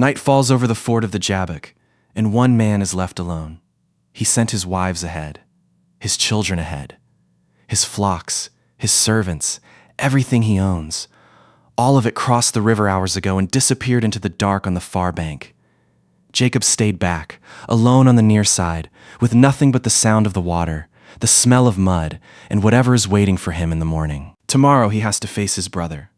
Night falls over the Ford of the Jabbok, and one man is left alone. He sent his wives ahead, his children ahead, his flocks, his servants, everything he owns. All of it crossed the river hours ago and disappeared into the dark on the far bank. Jacob stayed back, alone on the near side, with nothing but the sound of the water, the smell of mud, and whatever is waiting for him in the morning. Tomorrow he has to face his brother.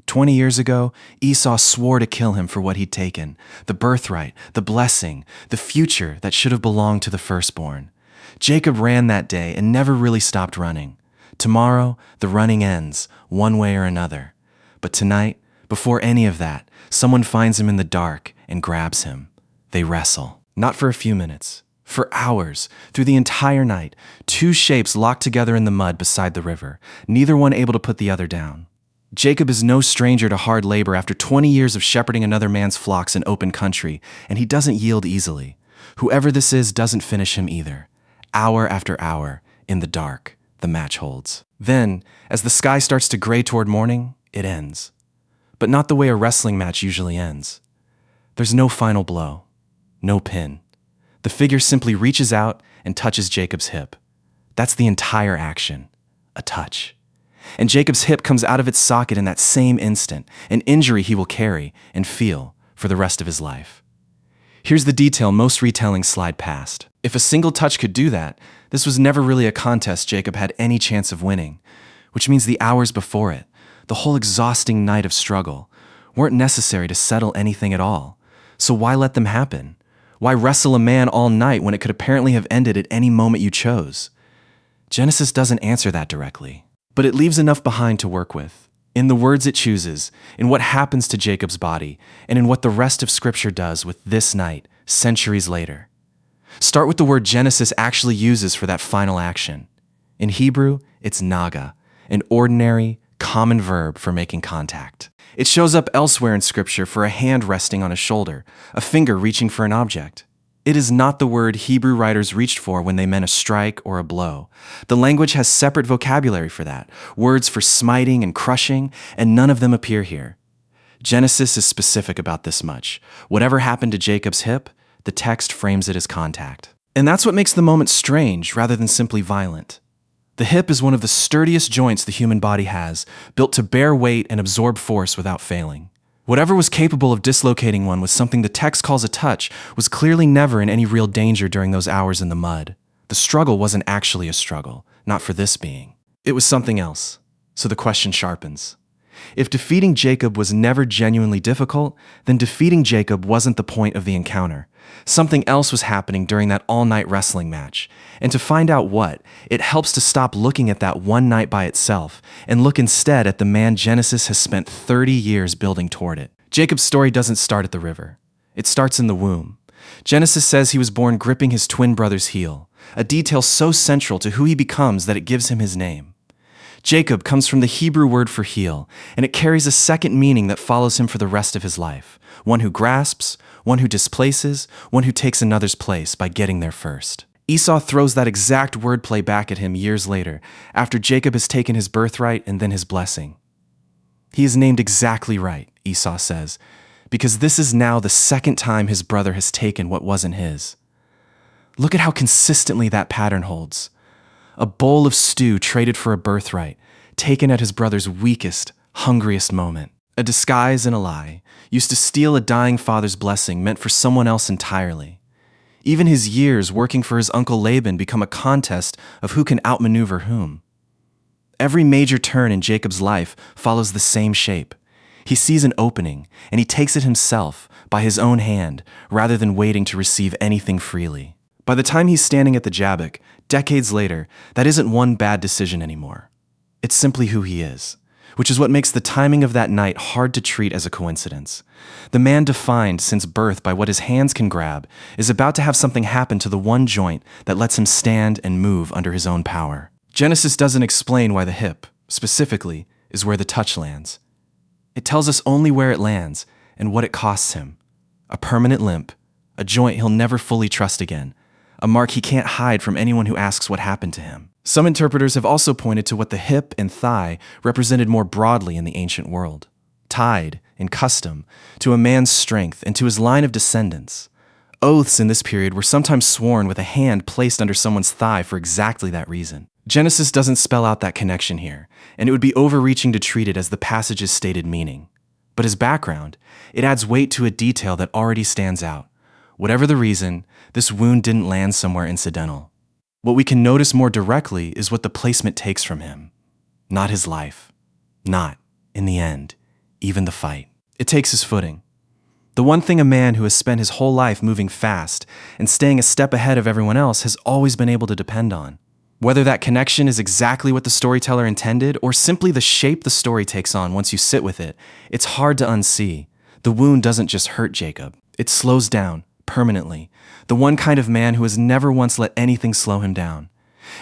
20 years ago, Esau swore to kill him for what he'd taken, the birthright, the blessing, the future that should have belonged to the firstborn. Jacob ran that day and never really stopped running. Tomorrow, the running ends, one way or another. But tonight, before any of that, someone finds him in the dark and grabs him. They wrestle. Not for a few minutes. For hours, through the entire night, two shapes locked together in the mud beside the river, neither one able to put the other down. Jacob is no stranger to hard labor after 20 years of shepherding another man's flocks in open country, and he doesn't yield easily. Whoever this is doesn't finish him either. Hour after hour, in the dark, the match holds. Then, as the sky starts to gray toward morning, it ends. But not the way a wrestling match usually ends. There's no final blow, no pin. The figure simply reaches out and touches Jacob's hip. That's the entire action, a touch. And Jacob's hip comes out of its socket in that same instant, an injury he will carry and feel for the rest of his life. Here's the detail most retellings slide past. If a single touch could do that, this was never really a contest Jacob had any chance of winning, which means the hours before it, the whole exhausting night of struggle, weren't necessary to settle anything at all. So why let them happen? Why wrestle a man all night when it could apparently have ended at any moment you chose? Genesis doesn't answer that directly, but it leaves enough behind to work with, in the words it chooses, in what happens to Jacob's body, and in what the rest of Scripture does with this night, centuries later. Start with the word Genesis actually uses for that final action. In Hebrew, it's Naga, an ordinary, common verb for making contact. It shows up elsewhere in Scripture for a hand resting on a shoulder, a finger reaching for an object. It is not the word Hebrew writers reached for when they meant a strike or a blow. The language has separate vocabulary for that, words for smiting and crushing, and none of them appear here. Genesis is specific about this much. Whatever happened to Jacob's hip, the text frames it as contact. And that's what makes the moment strange rather than simply violent. The hip is one of the sturdiest joints the human body has, built to bear weight and absorb force without failing. Whatever was capable of dislocating one with something the text calls a touch was clearly never in any real danger during those hours in the mud. The struggle wasn't actually a struggle, not for this being. It was something else. So the question sharpens. If defeating Jacob was never genuinely difficult, then defeating Jacob wasn't the point of the encounter. Something else was happening during that all-night wrestling match. And to find out what, it helps to stop looking at that one night by itself and look instead at the man Genesis has spent 30 years building toward it. Jacob's story doesn't start at the river. It starts in the womb. Genesis says he was born gripping his twin brother's heel, a detail so central to who he becomes that it gives him his name. Jacob comes from the Hebrew word for heel, and it carries a second meaning that follows him for the rest of his life. One who grasps, one who displaces, one who takes another's place by getting there first. Esau throws that exact wordplay back at him years later, after Jacob has taken his birthright and then his blessing. He is named exactly right, Esau says, because this is now the second time his brother has taken what wasn't his. Look at how consistently that pattern holds. A bowl of stew traded for a birthright, taken at his brother's weakest, hungriest moment. A disguise and a lie, used to steal a dying father's blessing meant for someone else entirely. Even his years working for his uncle Laban become a contest of who can outmaneuver whom. Every major turn in Jacob's life follows the same shape. He sees an opening, and he takes it himself, by his own hand, rather than waiting to receive anything freely. By the time he's standing at the Jabbok, decades later, that isn't one bad decision anymore. It's simply who he is, which is what makes the timing of that night hard to treat as a coincidence. The man defined since birth by what his hands can grab is about to have something happen to the one joint that lets him stand and move under his own power. Genesis doesn't explain why the hip, specifically, is where the touch lands. It tells us only where it lands and what it costs him. A permanent limp, a joint he'll never fully trust again, a mark he can't hide from anyone who asks what happened to him. Some interpreters have also pointed to what the hip and thigh represented more broadly in the ancient world. Tied, in custom, to a man's strength, and to his line of descendants. Oaths in this period were sometimes sworn with a hand placed under someone's thigh for exactly that reason. Genesis doesn't spell out that connection here, and it would be overreaching to treat it as the passage's stated meaning. But as background, it adds weight to a detail that already stands out. Whatever the reason, this wound didn't land somewhere incidental. What we can notice more directly is what the placement takes from him. Not his life. Not, in the end, even the fight. It takes his footing. The one thing a man who has spent his whole life moving fast and staying a step ahead of everyone else has always been able to depend on. Whether that connection is exactly what the storyteller intended or simply the shape the story takes on once you sit with it, it's hard to unsee. The wound doesn't just hurt Jacob. It slows down, permanently. The one kind of man who has never once let anything slow him down.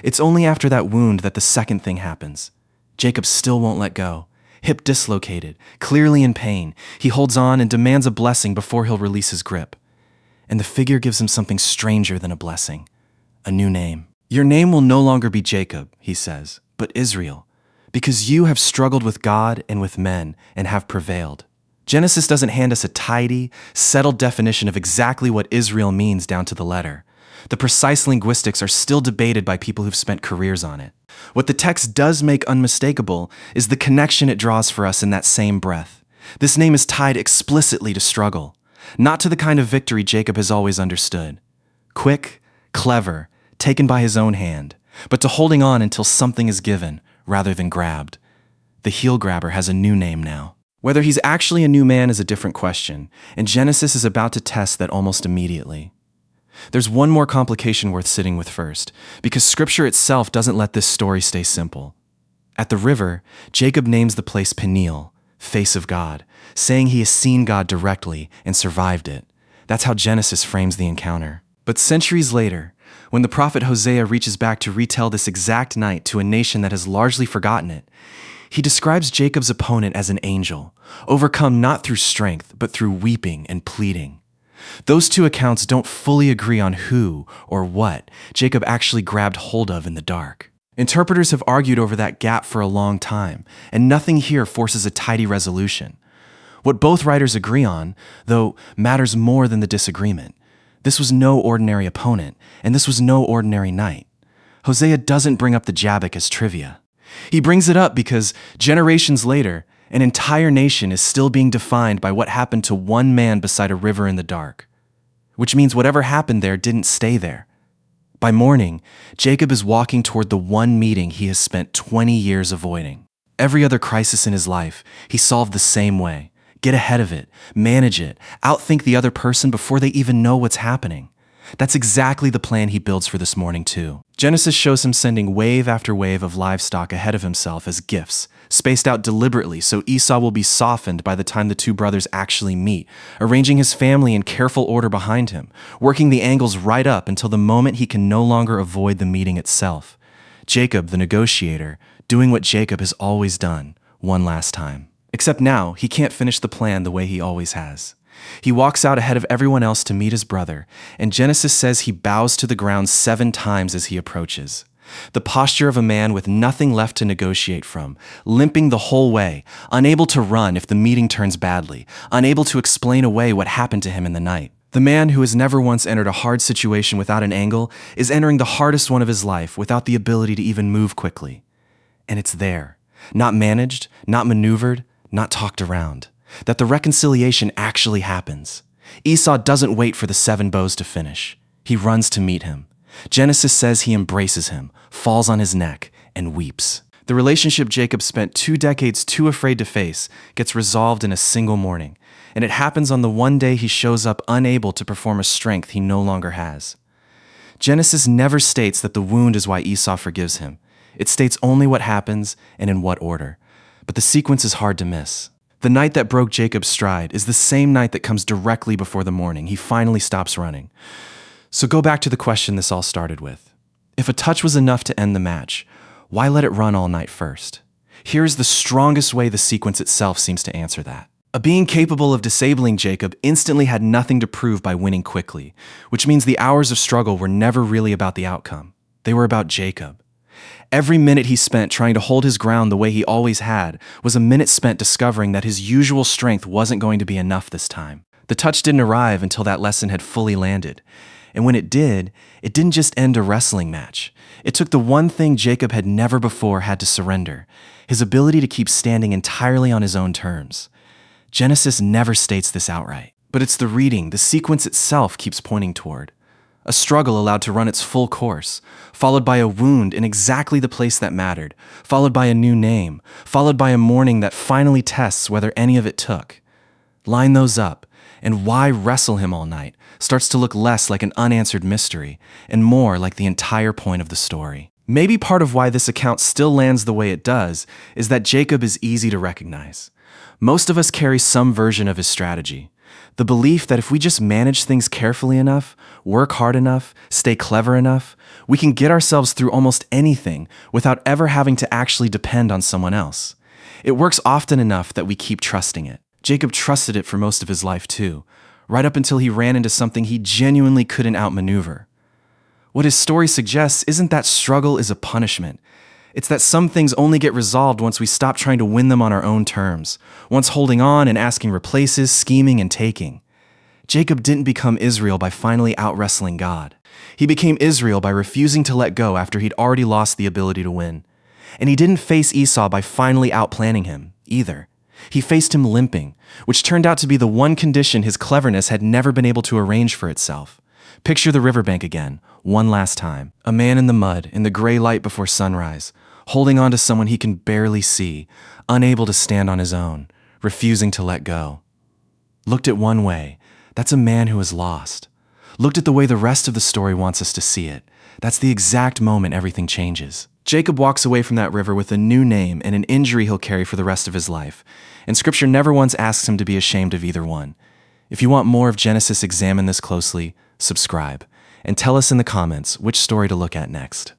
It's only after that wound that the second thing happens. Jacob still won't let go. Hip dislocated, clearly in pain, he holds on and demands a blessing before he'll release his grip. And the figure gives him something stranger than a blessing. A new name. Your name will no longer be Jacob, he says, but Israel, because you have struggled with God and with men and have prevailed. Genesis doesn't hand us a tidy, settled definition of exactly what Israel means down to the letter. The precise linguistics are still debated by people who've spent careers on it. What the text does make unmistakable is the connection it draws for us in that same breath. This name is tied explicitly to struggle, not to the kind of victory Jacob has always understood. Quick, clever, taken by his own hand, but to holding on until something is given rather than grabbed. The heel grabber has a new name now. Whether he's actually a new man is a different question, and Genesis is about to test that almost immediately. There's one more complication worth sitting with first, because Scripture itself doesn't let this story stay simple. At the river, Jacob names the place Peniel, face of God, saying he has seen God directly and survived it. That's how Genesis frames the encounter. But centuries later, when the prophet Hosea reaches back to retell this exact night to a nation that has largely forgotten it, he describes Jacob's opponent as an angel, overcome not through strength, but through weeping and pleading. Those two accounts don't fully agree on who or what Jacob actually grabbed hold of in the dark. Interpreters have argued over that gap for a long time, and nothing here forces a tidy resolution. What both writers agree on, though, matters more than the disagreement. This was no ordinary opponent, and this was no ordinary night. Hosea doesn't bring up the Jabbok as trivia. He brings it up because, generations later, an entire nation is still being defined by what happened to one man beside a river in the dark. Which means whatever happened there didn't stay there. By morning, Jacob is walking toward the one meeting he has spent 20 years avoiding. Every other crisis in his life, he solved the same way. Get ahead of it, manage it, outthink the other person before they even know what's happening. That's exactly the plan he builds for this morning too. Genesis shows him sending wave after wave of livestock ahead of himself as gifts, spaced out deliberately so Esau will be softened by the time the two brothers actually meet, arranging his family in careful order behind him, working the angles right up until the moment he can no longer avoid the meeting itself. Jacob, the negotiator, doing what Jacob has always done, one last time. Except now, he can't finish the plan the way he always has. He walks out ahead of everyone else to meet his brother, and Genesis says he bows to the ground 7 times as he approaches. The posture of a man with nothing left to negotiate from, limping the whole way, unable to run if the meeting turns badly, unable to explain away what happened to him in the night. The man who has never once entered a hard situation without an angle is entering the hardest one of his life without the ability to even move quickly. And it's there, not managed, not maneuvered, not talked around, that the reconciliation actually happens. Esau doesn't wait for the 7 bows to finish. He runs to meet him. Genesis says he embraces him, falls on his neck, and weeps. The relationship Jacob spent 2 decades too afraid to face gets resolved in a single morning, and it happens on the one day he shows up unable to perform a strength he no longer has. Genesis never states that the wound is why Esau forgives him. It states only what happens and in what order. But the sequence is hard to miss. The night that broke Jacob's stride is the same night that comes directly before the morning he finally stops running. So go back to the question this all started with. If a touch was enough to end the match, why let it run all night first? Here is the strongest way the sequence itself seems to answer that. A being capable of disabling Jacob instantly had nothing to prove by winning quickly, which means the hours of struggle were never really about the outcome. They were about Jacob. Every minute he spent trying to hold his ground the way he always had was a minute spent discovering that his usual strength wasn't going to be enough this time. The touch didn't arrive until that lesson had fully landed. And when it didn't just end a wrestling match. It took the one thing Jacob had never before had to surrender, his ability to keep standing entirely on his own terms. Genesis never states this outright, but it's the reading, the sequence itself keeps pointing toward. A struggle allowed to run its full course, followed by a wound in exactly the place that mattered, followed by a new name, followed by a mourning that finally tests whether any of it took. Line those up, and why wrestle him all night starts to look less like an unanswered mystery and more like the entire point of the story. Maybe part of why this account still lands the way it does is that Jacob is easy to recognize. Most of us carry some version of his strategy. The belief that if we just manage things carefully enough, work hard enough, stay clever enough, we can get ourselves through almost anything without ever having to actually depend on someone else. It works often enough that we keep trusting it. Jacob trusted it for most of his life too, right up until he ran into something he genuinely couldn't outmaneuver. What his story suggests isn't that struggle is a punishment. It's that some things only get resolved once we stop trying to win them on our own terms, once holding on and asking replaces, scheming and taking. Jacob didn't become Israel by finally out-wrestling God. He became Israel by refusing to let go after he'd already lost the ability to win. And he didn't face Esau by finally outplanning him, either. He faced him limping, which turned out to be the one condition his cleverness had never been able to arrange for itself. Picture the riverbank again, one last time. A man in the mud, in the gray light before sunrise, holding on to someone he can barely see, unable to stand on his own, refusing to let go. Looked at one way, that's a man who is lost. Looked at the way the rest of the story wants us to see it, that's the exact moment everything changes. Jacob walks away from that river with a new name and an injury he'll carry for the rest of his life, and Scripture never once asks him to be ashamed of either one. If you want more of Genesis Examine This Closely, subscribe, and tell us in the comments which story to look at next.